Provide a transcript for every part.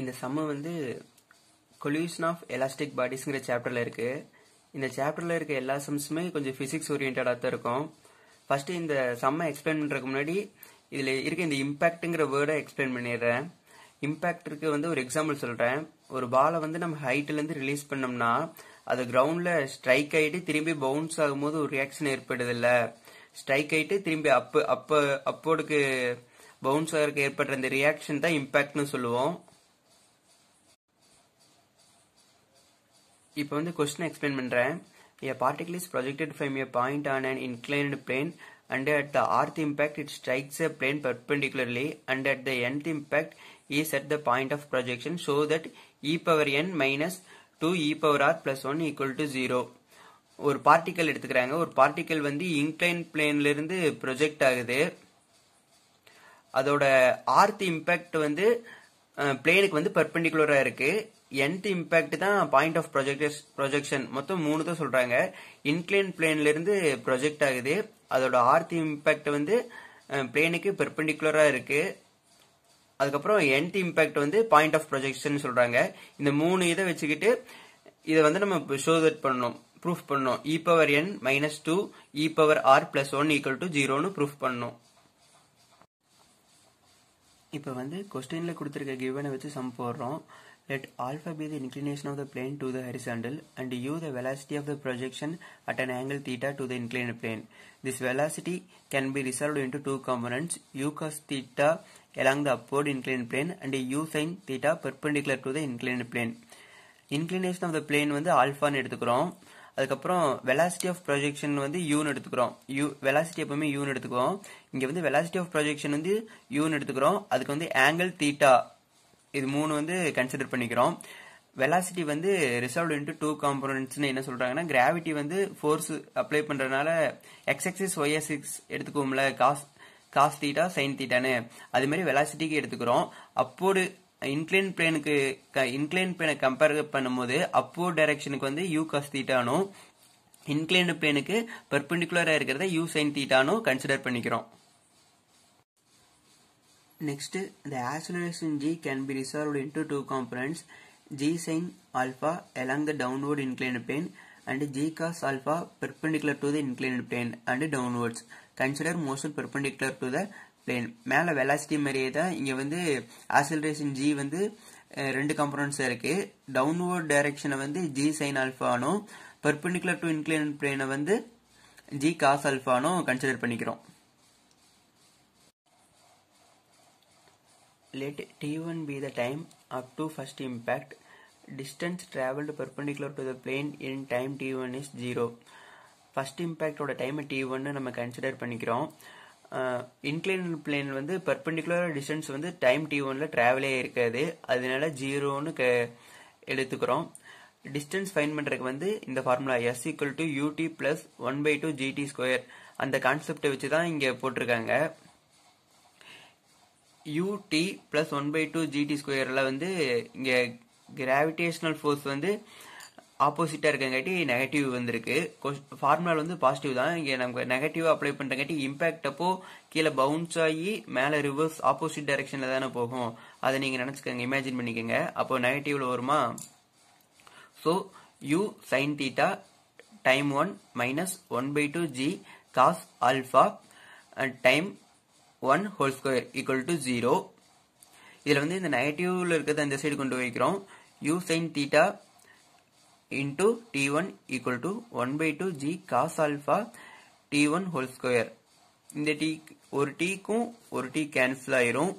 இந்த சம்ம வந்து கொல்யூஷன் ஆஃப் எலாஸ்டிக் பாடிஸ்ங்கிற சாப்டர்ல இருக்கு. இந்த சாப்டர்ல இருக்க எல்லா சம்ஸுமே கொஞ்சம் பிசிக்ஸ் ஓரியன்டா தான் இருக்கும். ஃபர்ஸ்ட் இந்த சம்மை எக்ஸ்பிளைன் பண்றதுக்கு முன்னாடி இதுல இருக்க இந்த இம்பாக்ட்ங்கிற வேர்டை எக்ஸ்பிளைன் பண்ணிடுறேன். இம்பாக்ட்க்கு வந்து ஒரு எக்ஸாம்பிள் சொல்றேன். ஒரு பாலை வந்து நம்ம ஹைட்ல இருந்து ரிலீஸ் பண்ணோம்னா அது கிரவுண்ட்ல ஸ்ட்ரைக் ஆயிட்டு திரும்பி பவுன்ஸ் ஆகும்போது ஒரு ரியாக்ஷன் ஏற்படுது இல்ல. ஸ்ட்ரைக் ஆயிட்டு திரும்பி அப்போடுக்கு பவுன்ஸ் ஆகிறதுக்கு ஏற்படுற இந்த ரியாக்ஷன் தான் இம்பாக்ட்னு சொல்லுவோம். இப்போ வந்து கொஸ்டின் எக்ஸ்பிளைன் பண்றேன். A particle is projected from a point on an inclined plane and at the rth impact it strikes a plane perpendicularly and at the nth impact is at the point of projection so that e power n minus 2 e power r plus 1 equal to 0. ஒரு particle எடுத்துக்கிறாங்க. ஒரு particle வந்து incline பிளேன்ல இருந்து project ஆகுது. அதோட rth impact வந்து பிளேனுக்கு வந்து பெர்பெண்டிகுலரா இருக்கு. nth இம்பாக்ட் தான் பாயிண்ட் ஆஃப் ப்ரொஜெக்ஷன். மொத்தம் 3 தான் சொல்றாங்க. இன்க்ளைன் பிளேன்ல இருந்து ப்ரொஜெக்ட் ஆகுது. அதோட rth இம்பாக்ட் வந்து பிளேனுக்கு பெர்பெண்டிகுலரா இருக்கு. அதுக்கப்புறம் nth இம்பாக்ட் வந்து பாயிண்ட் ஆஃப் ப்ரொஜெக்ஷன் சொல்றாங்க. இந்த 3 இதை வச்சுக்கிட்டு இதை வந்து நம்ம ஷோ தட் பண்ணணும், ப்ரூஃப் பண்ணணும். e power n minus 2 e power r plus 1 equal to 0ன்னு ப்ரூஃப் பண்ணணும். இப்போ வந்து கொஸ்டின்ல கொடுத்திருக்க கிவனை வச்சு சம் போடுறோம். Let alpha be the inclination of the plane to the horizontal and u the velocity of the projection at an angle theta to the inclined plane. This velocity can be resolved into two components, u cos theta along the upward inclined plane and u sin theta perpendicular to the inclined plane. Inclination of the plane வந்து ஆல்பான்னு எடுத்துக்கிறோம். அதுக்கப்புறம் velocity of projection வந்து uன்னு எடுத்துக்கிறோம். velocity எப்பவுமே uன்னு எடுத்துக்கிறோம். இங்க வந்து velocity of projection வந்து uன்னு எடுத்துக்கிறோம். அதுக்கு வந்து angle theta இது 3 வந்து கன்சிடர் பண்ணிக்கிறோம். வெலாசிட்டி வந்து ரிசால்வ் இன்டு 2 காம்போனன்ட்ஸ்னு என்ன சொல்றாங்கன்னா, கிராவிட்டி வந்து ஃபோர்ஸ் அப்ளை பண்றதுனால எக்ஸ் ஆக்சிஸ் ஒய் ஆக்சிஸ் எடுத்துக்கோம்ல, காஸ் தீட்டா சைன் தீட்டான்னு, அது மாதிரி வெலாசிட்டிக்கு எடுத்துக்கிறோம். அப்போடு இன்க்ளைன் பிளேனை கம்பேர் பண்ணும்போது அப்போர்ட் டைரக்ஷனுக்கு வந்து யூ காஸ் தீட்டானும், இன்க்ளைன் பிளேனுக்கு பெர்பெண்டிகுலரா இருக்கிறத யூ சைன் தீட்டானும் கன்சிடர் பண்ணிக்கிறோம். Next, the acceleration g can be resolved into two components, g sin alpha along the downward inclined plane and g cos alpha perpendicular to the inclined plane and downwards. Consider motion perpendicular to the plane. மேல velocity மாதிரியே தான் இங்க வந்து acceleration g வந்து ரெண்டு components இருக்கு. downward direction வந்து g sin alpha ஆனும், perpendicular to inclined plane வந்து g cos alpha ஆனும் கன்சிடர் பண்ணிக்கிறோம். Let t1 be the time up to first impact. Distance traveled perpendicular to the plane in time t1 is 0. First impact ஓட time t1 நம்ம consider பண்ணிக்கிறோம். Inclined plane வந்து perpendicular distance வந்து time t1ல டிராவலே இருக்காது, அதனால 0ன்னு எடுத்துக்கிறோம். Distance find பண்றதுக்கு வந்து இந்த formula s equal to ut plus 1/2 gt square அந்த கான்செப்டை வச்சு தான் இங்க போட்டிருக்காங்க. ut plus 1/2 gt ஸ்கொயர்ல வந்து இங்க கிராவிடேஷனல் ஃபோர்ஸ் வந்து ஆப்போசிட்டா இருக்கங்காட்டி நெகட்டிவ் வந்திருக்கு. ஃபார்முலா வந்து பாசிட்டிவ் தான். இங்க நம்ம நெகட்டிவ் அப்ளை பண்றங்காட்டி இம்பாக்ட் அப்போ கீழே பவுன்ஸ் ஆகி மேல ரிவர்ஸ் ஆப்போசிட் டைரக்ஷன்ல தானே போகும். அதை நீங்க நினைச்சுக்கோங்க, இமேஜின் பண்ணிக்கோங்க. அப்போ நெகட்டிவ்ல வருமா? So u sin theta time 1 minus 1/2 g cos alpha time 1 whole square equal to 0. இதுல வந்து இந்த நெகட்டிவ்ல இருக்கிறத இந்த சைடு கொண்டு வைக்கிறோம். u sin theta into t1 equal to 1/2 g cos alpha t1 whole square. இந்த ஒரு tக்கும் ஒரு t கேன்சல் ஆயிரும்.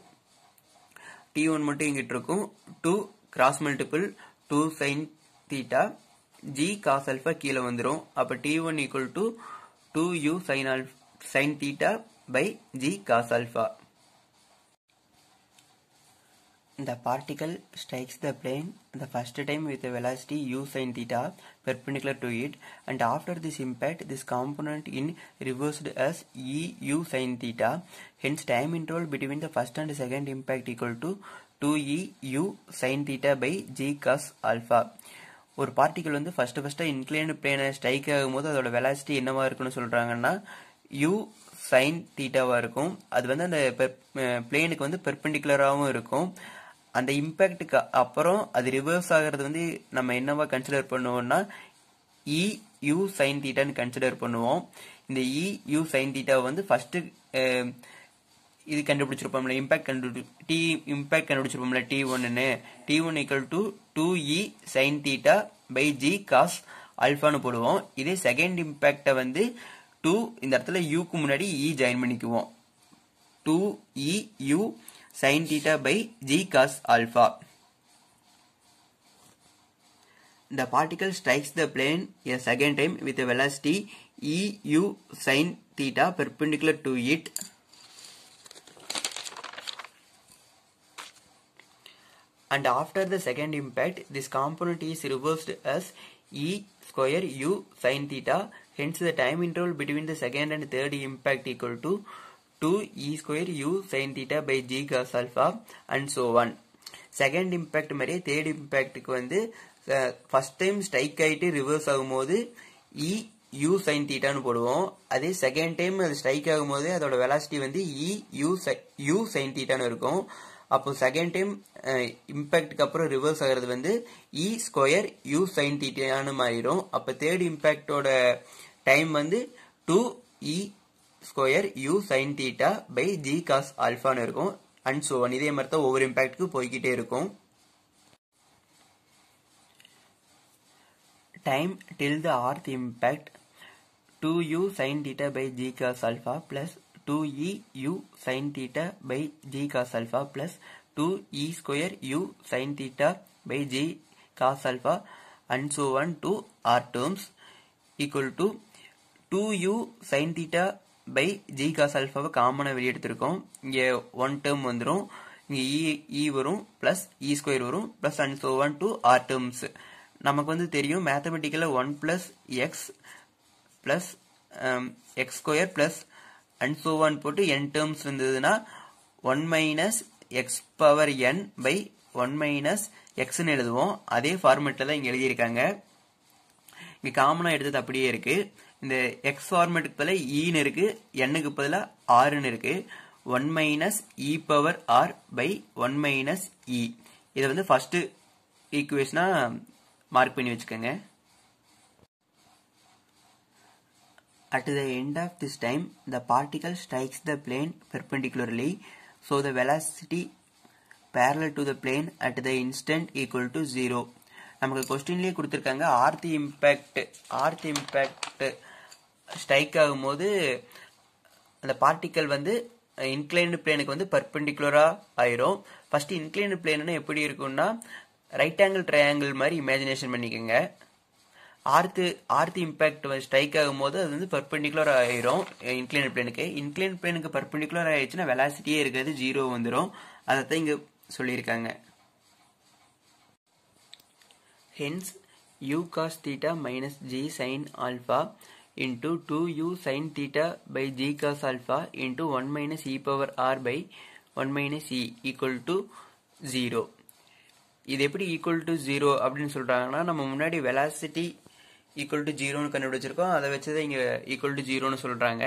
t1 மட்டும் இங்கிட்டு இருக்கும். 2 cross multiple 2 sin theta g cos alpha கீழே வந்துரும். அப்ப t1 equal to 2u sin theta by g cos alpha. The particle strikes the plane the first time with a velocity u sin theta perpendicular to it, and after this impact this component in reversed as e u sin theta. Hence time interval between the first and second impact equal to 2e u sin theta by g cos alpha. ஒரு particle வந்து first inclined பிளேனை strike ஆகும்போது அதோட velocity என்னவா இருக்குன்னு சொல்றாங்கன்னா u sin தீட்டாவா இருக்கும். அது வந்து அந்த பிளேனுக்கு வந்து பெர்பெண்டிகுலராகவும் இருக்கும். அந்த இம்பேக்டுக்கு அப்புறம் அது ரிவர்ஸ் ஆகிறது வந்து நம்ம என்னவா கன்சிடர் பண்ணுவோம்னா இ யூ சைன் தீட்டான்னு கன்சிடர் பண்ணுவோம். இந்த இ யூ சைன் தீட்டா வந்து ஃபர்ஸ்ட் இது கண்டுபிடிச்சிருப்போம்ல, இம்பாக்ட் கண்டுபிடிச்சிருப்போம்ல T1ன்னு. T1 equal to 2E sine theta by g cos ஆல்பான்னு போடுவோம். இதே செகண்ட் இம்பாக்டை வந்து 2 இந்த இடத்துல யூக்கு முன்னாடி இ ஜாயின் பண்ணிக்குவோம். 2E U sin theta by G cos alpha. The particle strikes the plane a second time with a velocity E U sin theta perpendicular to it. And after the second impact, this component is reversed as E square U sin theta. Hence, the time interval between the second and third impact equal to 2E square U sin theta by G cos alpha and so on. Second impact மாதிரியே third impactக்கு வந்து first time strike ஆயிட்டு reverse ஆகும்போது E U sin thetaன்னு போடுவோம். அதே second time அது strike ஆகும்போது அதோட velocity வந்து E U sin thetaன்னு இருக்கும். அப்போ செகண்ட் டைம் இம்பாக்டுக்கு அப்புறம் ரிவர்ஸ் ஆகிறது வந்து இ ஸ்கொயர் யூ சைன் தீட்டான்னு மாறிடும். அப்போ தேர்ட் இம்பாக்டோட டைம் வந்து 2E square u sine theta by g cos ஆல்பான்னு இருக்கும். And so on. இதே மாதிரி தான் ஒவ்வொரு இம்பாக்டுக்கு போய்கிட்டே இருக்கும். Time till the rth impact 2U sin theta by G cos alpha plus 2E U sin theta by G cos alpha plus 2E square U sin theta by G cos alpha and so on to R terms equal to 2U sin theta by G cos alpha காமனா வெளியே எடுத்திருக்கோம். இங்கே 1 term வந்துரும், இங்கே E வரும் plus E square வரும் plus and so on to R terms. நமக்கு வந்து தெரியும் மேத்தமெட்டிக்கலா 1 plus X plus X square plus and so on போட்டு n terms இருந்ததுன்னா 1 minus X power n by 1 minus X ன்னு எழுதுவோம். அதே ஃபார்மேட்ல தான் இங்க எழுதியிருக்காங்க. இங்க காமனா எடுத்தது அப்படியே இருக்கு. இந்த X ஃபார்மேட்டுக்கு பதிலா E-ன்னு இருக்கு, n-க்கு பதிலா R-ன்னு இருக்கு. 1 minus E power R by 1 minus E. இதை வந்து ஃபர்ஸ்ட் ஈக்குவேஷனா மார்க் பண்ணி வச்சுக்கோங்க. At the end of this time, the particle strikes the plane perpendicularly, so the velocity parallel to the plane at the instant equal to 0. நமக்கு கொஸ்டின்லயே கொடுத்திருக்காங்க rth impact strike ஆகும்போது அந்த particle வந்து inclined பிளேனுக்கு வந்து பர்பெண்டிகுலரா ஆயிரும். First inclined பிளேன்னா எப்படி இருக்கும்னா right angle triangle மாதிரி இமேஜினேஷன் பண்ணிக்கோங்க. ஆர்த் இம்பாக்ட் ஸ்ட்ரைக் ஆகும்போது அது வந்து பர்பெண்டிகுலர் ஆயிரும் இன்க்ளைன்டு பிளேனுக்கு. இன்க்ளைன்டு பிளேனுக்கு பர்பெண்டிகுலர் ஆயிடுச்சுன்னா வெலாசிட்டியே இருக்காது, 0 வந்துடும். அதைத்தான் இங்க சொல்லியிருக்காங்க. Hence U cos theta minus G sin alpha into 2U sin theta by G cos alpha into 1 minus E power R by 1 minus E equal to 0. இது எப்படி ஈக்குவல் டு 0 அப்படின்னு சொல்றாங்கன்னா நம்ம முன்னாடி வெலாசிட்டி ஈக்குவல் டு 0ன்னு கண்டுபிடிச்சிருக்கோம். அதை வச்சுதான் இங்க ஈக்குவல் டு 0ன்னு சொல்றாங்க.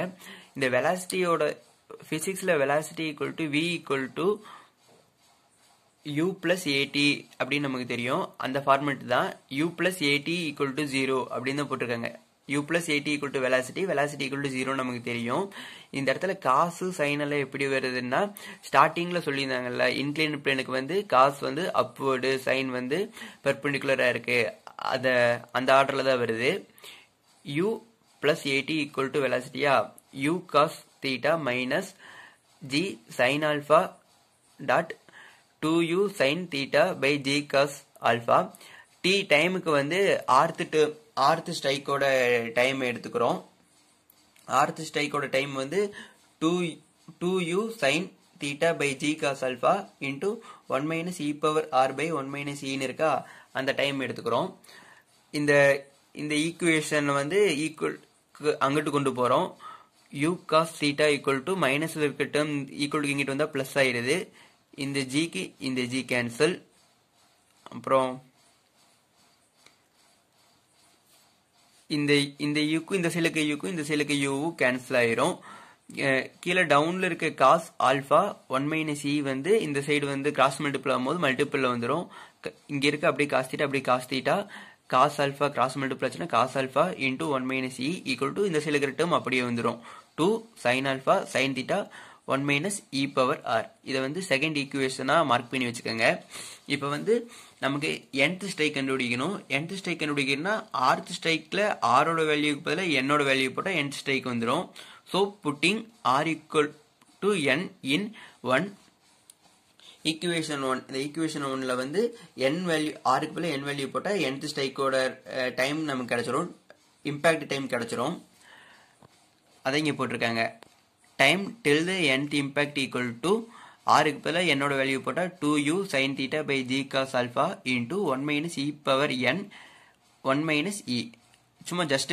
இந்த வெலாசிட்டியோட பிசிக்ஸ்ல velocity equal to V equal to U plus AT அப்படின்னு நமக்கு தெரியும். அந்த ஃபார்மேட் தான் U plus AT equal to 0 அப்படின்னு தான் போட்டிருக்காங்க. U plus AT equal to velocity equal to 0 நமக்கு தெரியும். இந்த இடத்துல காசு சைன் எல்லாம் எப்படி வருதுன்னா ஸ்டார்டிங்ல சொல்லியிருந்தாங்கல்ல இன்க்ளைன்டு பிளேனுக்கு வந்து காசு வந்து அப்வர்டு, சைன் வந்து பெர்பெண்டிகுலரா இருக்கு, அந்த ஆர்டர்ல தான் வருது. U plus AT equal to வெலாசிட்டியா U cos theta minus G sin alpha dot 2U sin theta by G cos alpha. T டைமுக்கு வந்து ஆர்த் ஸ்ட்ரைக்கோட டைம் எடுத்துக்கிறோம். ஆர்த் ஸ்ட்ரைக்கோட டைம் வந்து 2U sin theta by G cos alpha into 1 minus E power R by 1 minus E இருக்கா, அந்த time எடுத்துக்கிறோம். இந்த equation வந்து equal அங்கிட்டு கொண்டு போறோம். U cos theta equal to மைனஸ்ல இருக்க டேர்ம் ஈக்குவல் இங்கிட்டு வந்தா பிளஸ் ஆயிருது. இந்த ஜிக்கு இந்த ஜி கேன்சல். அப்புறம் இந்த யூக்கும் இந்த சிலுக்கு யூக்கும் இந்த சிலுக்கு யூவும் கேன்சல் ஆயிரும். கீழே டவுன்ல இருக்க காஸ் ஆல்பா 1 மைனஸ் இ வந்து இந்த சைடு வந்து கிராஸ் மல்டிபிள் ஆகும்போது மல்டிபிள்ல வந்துடும். இங்க இருக்க அப்படியே காஸ் தீட்டா அப்படியே cos theta cos alpha cross multiple ஆச்சுன்னா cos alpha into 1 minus e equal to இந்த சைடு இருக்கிற டேர்ம் அப்படியே வந்துடும் 2 sine alpha sine theta 1 minus e power R. இதை வந்து செகண்ட் ஈக்குவேஷனா மார்க் பண்ணி வச்சுக்கோங்க. இப்போ வந்து நமக்கு nth ஸ்ட்ரைக் கண்டுபிடிக்கணும். nth ஸ்ட்ரைக் கண்டுபிடிக்கணும்னா rth ஸ்ட்ரைக்ல ஆரோட வேல்யூக்கு பதிலாக என்னோட வேல்யூ போட்டால் nth ஸ்ட்ரைக் வந்துடும். So pudding r equal to n in 1 equation 1. இந்த ஈக்குவேஷன் 1ல வந்து n வேல்யூ ஆருக்கு பதிலாக n வேல்யூ போட்டால் nth ஸ்ட்ரைக்கோட டைம் நமக்கு கிடைச்சிரும், இம்பாக்ட் டைம் கிடைச்சிரும். அதை இங்கே போட்டிருக்காங்க. Time till the nth impact equal to ஆருக்கு பதிலாக என்னோட வேல்யூ போட்டால் 2u sin theta by g cos alpha into 1 minus e power n 1 minus e. சும்மா ஜஸ்ட்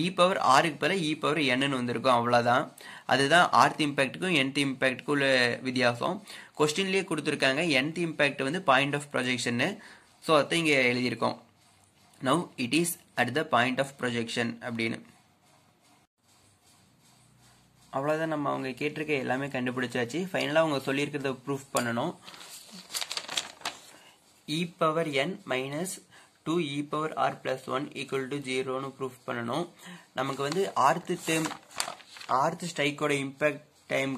இ பவர் ஆருக்கு பதிலாக இ பவர் என்னன்னு வந்திருக்கும், அவ்வளோதான். அதுதான் rth இம்பாக்டுக்கும் nth இம்பாக்டுக்கும் உள்ள வித்தியாசம். கொஸ்டின்லேயே கொடுத்துருக்காங்க nth இம்பாக்ட் வந்து பாயிண்ட் ஆஃப் ப்ரொஜெக்ஷன்னு. ஸோ அதை இங்கே எழுதியிருக்கோம். Now it is at the point of projection அப்படின்னு. அவ்வளோதான். நம்ம அவங்க கேட்டிருக்க எல்லாமே கண்டுபிடிச்சாச்சு. ஃபைனலாக அவங்க சொல்லியிருக்கிறத ப்ரூஃப் பண்ணணும். E power n minus 2 e power r plus 1 equal to 0னு ப்ரூஃப் பண்ணணும். நமக்கு வந்து rth ஸ்ட்ரைக்கோட இம்பேக்ட் டைம்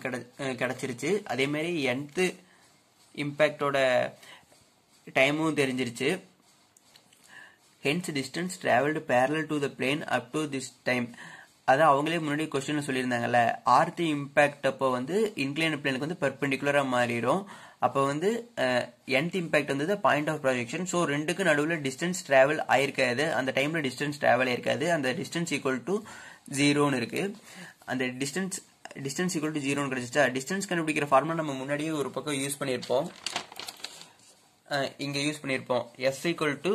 கிடைச்சிருச்சு. அதே மாதிரி nth இம்பேக்டோட டைமும் தெரிஞ்சிருச்சு. Hence distance travelled parallel to the plane up to this time. அதான் அவங்களே முன்னாடி கொஸ்டின் சொல்லியிருந்தாங்கல்ல, rth இம்பாக்ட் அப்போ வந்து இன்க்ளைன் பிளேனுக்கு வந்து பெர்பெண்டிகுலரா மாறிடும். அப்போ வந்து nth இம்பாக்ட் வந்து பாயிண்ட் ஆஃப் ப்ரொஜெக்ஷன். ஸோ ரெண்டுக்கு நடுவில் டிஸ்டன்ஸ் டிராவல் ஆயிருக்காது, அந்த டைம்ல டிஸ்டன்ஸ் டிராவல் ஆயிருக்காது. அந்த டிஸ்டன்ஸ் ஈக்குவல் டு 0ன்னு இருக்கு. அந்த டிஸ்டன்ஸ் ஈக்குவல் டு 0ன்னு கிடைச்சிச்சா. டிஸ்டன்ஸ் கண்டுபிடிக்கிற ஃபார்முலா நம்ம முன்னாடியே ஒரு பக்கம் யூஸ் பண்ணியிருப்போம், இங்க யூஸ் பண்ணியிருப்போம். s equal to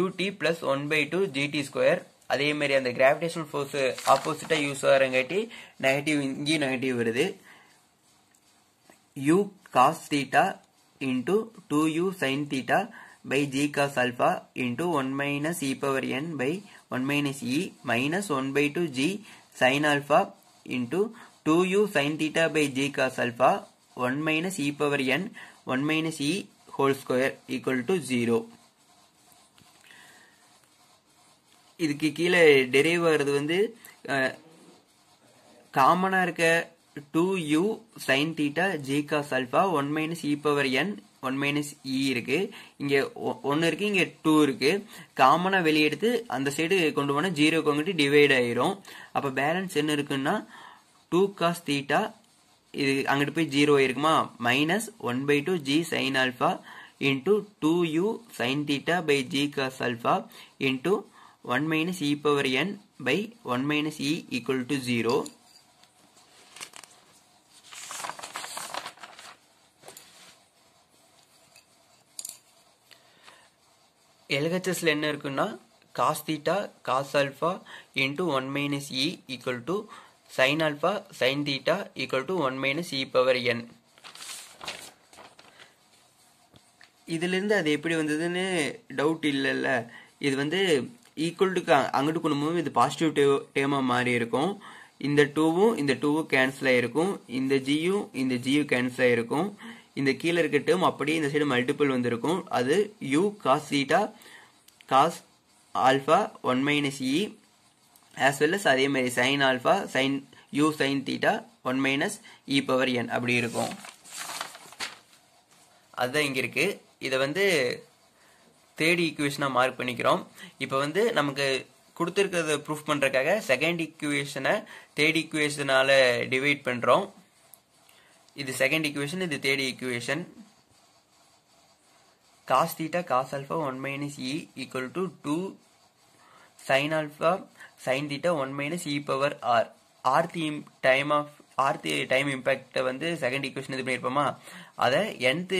ut plus 1/2 gt square. அதே மாதிரி அந்த கிராவிடேஷனல் ஃபோர்ஸ் ஆப்போசிட்டா யூஸ் ஆகிறங்காட்டி நெகட்டிவ் இங்கேயும் நெகட்டிவ் வருது. u cos theta into 2u sin theta by g cos alpha into 1 minus e power n by 1 minus e minus 1/2 g sin alpha into 2u sin theta by g cos alpha 1 minus e power n 1 minus e whole square equal to 0. இதுக்கு கீழே derive ஆகிறது வந்து காமனா இருக்க 2u sin theta g cos alpha 1 minus e power n 1 minus e இருக்கு. இங்க 1 இருக்கு, இங்க 2 இருக்கு. காமனா வெளியே எடுத்து அந்த சைடு கொண்டு போனா 0 கொண்டு டிவைட் ஆயிரும். அப்ப பேலன்ஸ் என்ன இருக்குன்னா 2 cos theta, இது அங்கிட்டு போய் 0 இருக்குமா, minus 1/2 g sin alpha into 2u sin theta by g cos alpha into 1 minus e power n by 1 minus e equal to 0. LHSல என்ன இருக்குன்னா cos theta cos alpha into 1 minus e equal to sin alpha sin theta equal to 1 minus e power n. இதுல இருந்து அது எப்படி வந்ததுன்னு doubt இல்லைல்ல. இது வந்து ஈக்குவல் டு அங்கிட்டு கொண்டு இது பாசிட்டிவ் டேர்மா மாறி இருக்கும். இந்த 2வும் இந்த 2வும் கேன்சல் ஆயிருக்கும், இந்த ஜியும் இந்த ஜியும் கேன்சல் ஆயிருக்கும். இந்த கீழே இருக்க டேர்ம் அப்படியே இந்த சைடு மல்டிபிள் வந்திருக்கும். அது u cos theta cos alpha 1 minus e as well as அதே மாதிரி sin alpha sin u sin theta 1 minus e power n அப்படி இருக்கும். அதுதான் இங்க இருக்கு. இதை வந்து தேர்ட் ஈக்குவேஷனா மார்க் பண்ணிக்கிறோம். இப்போ வந்து நமக்கு கொடுத்துருக்கிறத ப்ரூஃப் பண்றதுக்காக செகண்ட் ஈக்குவேஷனை தேர்ட் ஈக்குவேஷனால டிவைட் பண்றோம். இது செகண்ட் ஈக்குவேஷன், இது third equation. cos theta cos alpha 1 minus e equal to 2 sin alpha sin theta 1 minus e power r. rth time impact வந்து செகண்ட் ஈக்குவேஷன் இது பண்ணிருப்போமா, அதை nth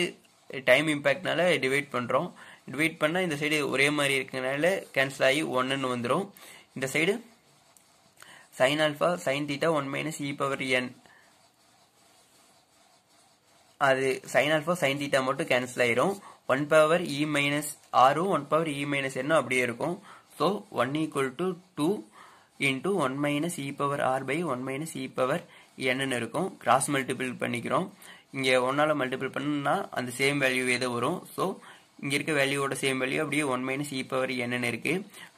டைம் இம்பாக்ட்னால டிவைட் பண்றோம். Divide பண்ணா இந்த side ஒரே மாதிரி இருக்கனால கேன்சல் ஆகி 1ன்னு வந்துடும். இந்த side sin alpha sin theta 1 minus e power n, அது sin alpha sin theta மட்டும் கேன்சல் ஆயிரும். 1 power e minus r 1 power e minus n அப்படியே இருக்கும். So 1 equal to 2 into 1 minus e power r by 1 minus e power n இருக்கும். Cross multiple பண்ணிக்கிறோம். இங்கே 1ஆல multiple பண்ணா அந்த சேம் வேல்யூ ஏதோ வரும். ஸோ இங்கே இருக்க வேல்யூவோட சேம் வேல்யூ அப்படியே 1 மைனஸ் இ பவர் n இருக்கு.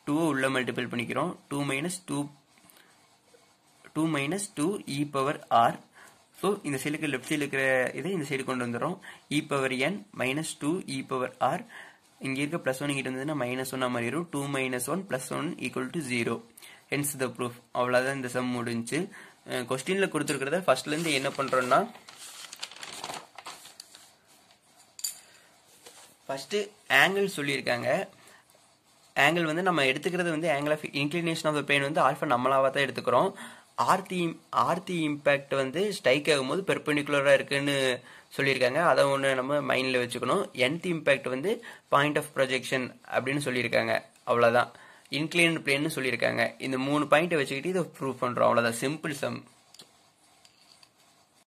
2 உள்ள மல்டிபிள் பண்ணிக்கிறோம். 2 மைனஸ் 2 இ பவர் ஆர். ஸோ இந்த சைடுக்கு லெஃப்ட் சைடில் இருக்கிற இதை இந்த சைடு கொண்டு வந்துடும். இ பவர் n மைனஸ் 2 இ பவர் ஆர். இங்கே இருக்க +1 இங்கிட்ட வந்ததுன்னா -1 மாறிடும். 2 minus 1 + 1 equal to 0. Hence the proof. அவ்வளோதான் இந்த சம் முடிஞ்சு. கொஸ்டின்ல கொடுத்துருக்கிறத ஃபர்ஸ்ட்லேருந்து என்ன பண்ணுறோன்னா, ஃபர்ஸ்ட் ஆங்கிள் சொல்லியிருக்காங்க. ஆங்கிள் வந்து நம்ம எடுத்துக்கிறது வந்து angle of inclination of the plane வந்து ஆல்ஃபா நம்மளாவா தான் எடுத்துக்கிறோம். ஆர்த்தி இம்பேக்ட் வந்து ஸ்ட்ரைக் ஆகும்போது பெர்பெண்டிகுலரா இருக்குன்னு சொல்லியிருக்காங்க. அதை ஒன்று நம்ம மைண்ட்ல வச்சுக்கணும். nth இம்பேக்ட் வந்து பாயிண்ட் ஆஃப் ப்ரொஜெக்ஷன் அப்படின்னு சொல்லியிருக்காங்க. அவ்வளோதான். இன்க்ளைன்டு பிளேன்னு சொல்லியிருக்காங்க. இந்த 3 பாயிண்ட்டை வச்சுக்கிட்டு இதை ப்ரூவ் பண்ணுறோம். அவ்வளோதான். Simple some.